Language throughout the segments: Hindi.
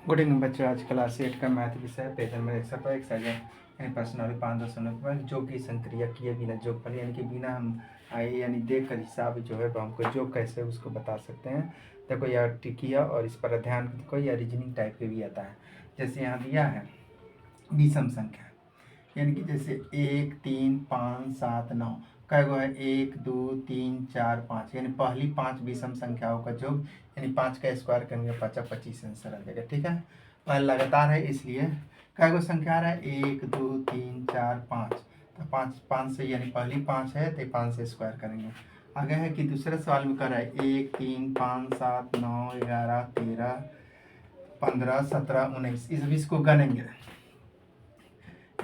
गुड इवनिंग बच्चों। आज क्लास 8 का मैथ विषय पेज नंबर 61 पर एक्सरसाइज यानी पर्सनल 5.0 जो कि संक्रिया किए बिना जोगफल यानी कि बिना हम आए यानी देख कर हिसाब जो है वो हमको जोग कैसे उसको बता सकते हैं। देखो यह टिकिया और इस पर ध्यान देखो, यह रीजनिंग टाइप के भी आता है। जैसे यहाँ दिया है विषम संख्या यानी कि जैसे 1 3 5 7 9 कै गो है 1 2 3 4 5 यानी पहली 5 विषम संख्याओं का योग यानी 5 का स्क्वायर करेंगे 5 25 आंसर आ जाएगा। ठीक है, पहले लगातार है इसलिए कै गो संख्या आ रहा है 1 2 3 4 5, तो 5 से यानी पहली 5 है तो 5 से स्क्वायर करेंगे। आगे है कि दूसरे सवाल में कर रहा है 1 3 5 7 9 11 13 15 17 19, इस 20 को गनेंगे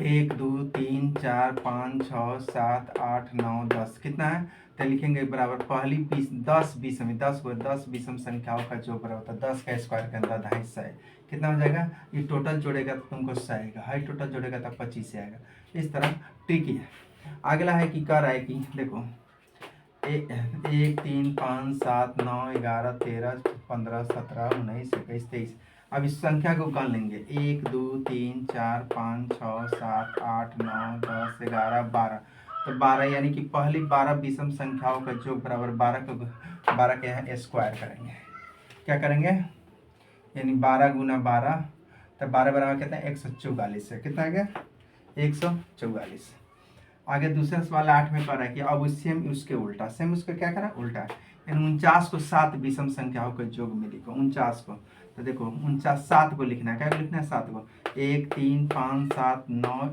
1 2 3 4 5 6 7 8 9 10 कितना है तो लिखेंगे बराबर पहली 10 विषम संख्याओं का जो बराबर होता है 10 का स्क्वायर के अंदर 250 है कितना हो जाएगा। ये टोटल जोड़ेगा तो तुमको 100 आएगा, हाई टोटल जोड़ेगा तो 25 आएगा। इस तरह ट्रिकी है। अगला है कि कर रहा है कि देखो 1 3 5 7 9 11 13 15 17 19 21 23, अब इस संख्या को गण लेंगे 1 2 3 4 5 6 7 8 9 10 11 12, तो 12 यानी कि पहली 12 विषम संख्याओं का जो बराबर 12 के यहाँ स्क्वायर करेंगे। क्या करेंगे यानी 12 गुना 12, तो 12 बराबर कितना है 144 है। कितना आ गया 144। आगे दूसरा सवाल 8 में कर रहा है कि अब सेम उसके उल्टा, सेम उसका क्या करा उल्टा, यानी 49 को 7 विषम संख्याओं के योग में लिखो 49 को। तो देखो 49 7 को लिखना है, क्या लिखना है 7 को 1 3 5 7 9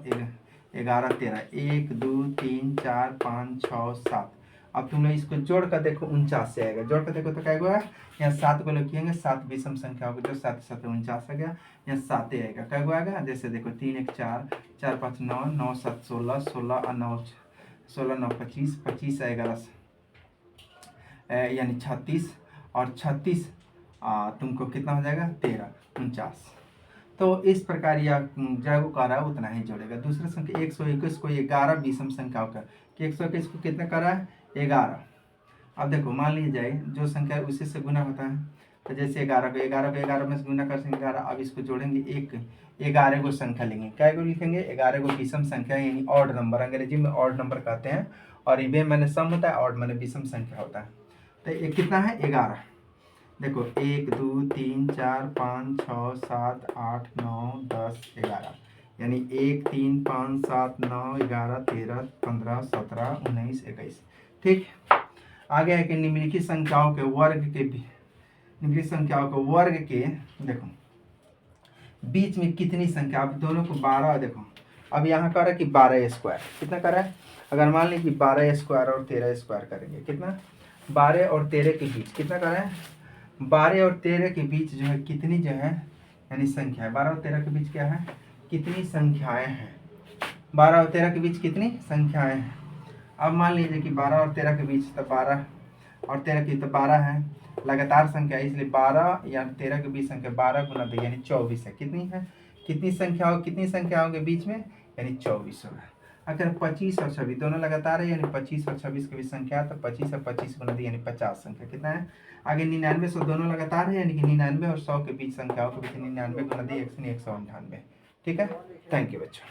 11 13 1 2 3 4 5 6 7। अब तुम लोग इसको जोड़ कर देखो 49 से आएगा, जोड़ कर देखो तो क्या हुआ यहाँ 7 को लिखेंगे 7 विषम संख्याओं को जो 7 7 49 आ गया, यहाँ 7 आएगा क्या हुआ आएगा। जैसे देखो 3 1 4 4 5 9 9 7 16 16 और 9 16 9 25 25 आएगा यानी 36 और 36 तुमको कितना हो जाएगा 13 49। तो इस प्रकार यह जो कर रहा है उतना ही जोड़ेगा। दूसरा संख्या 121 को 11 विषम संख्याओं का कि 121 को कितना कर रहा है 11। अब देखो मान लीजिए जाए जो संख्या उसी से गुना होता है, तो जैसे 11 को 11 में से गुना कर सकेंगे 11। अब इसको जोड़ेंगे 11 को संख्या लेंगे, क्या को लिखेंगे 11 को विषम संख्या यानी ऑड नंबर, अंग्रेजी में ऑड नंबर कहते हैं। और इवेन मैंने सम होता है, ऑड मैंने विषम संख्या होता है। तो ये कितना है 11, देखो 1 2 3 4 5 6 7 8 9 10 11, यानी 1 3 5 7 9 11 13 15 17 19 21। ठीक, आगे है कि निम्नलिखित संख्याओं के वर्ग के देखो बीच में कितनी संख्या, अब दोनों को 12 देखो। अब यहाँ कर रहा है कि 12 स्क्वायर कितना कर रहा है, अगर मान लीजिए 12 स्क्वायर और 13 स्क्वायर करेंगे कितना 12 और 13 के बीच कितना कर रहा है 12 और 13 के बीच जो है कितनी जो है यानी संख्या है 12 और 13 के बीच क्या है कितनी संख्याएं हैं, 12 और 13 के बीच कितनी संख्याएं हैं। अब मान लीजिए कि 12 और 13 के बीच तो 12 और 13 की तो 12 है लगातार संख्या, इसलिए 12 या 13 के बीच संख्या 12 गुना 2 यानी 24 है। कितनी संख्याओं के बीच में यानी 24 होगा। अगर 25 और 26 दोनों लगातार है यानी 25 और 26 के बीच संख्या, तो 25 और 25 गुना 2 यानी 50 संख्या कितना है। आगे 99 100 दोनों लगातार है यानी कि 99 और 100 के बीच संख्याओं के बीच 99 गुना 2 198। ठीक है, थैंक यू बच्चों।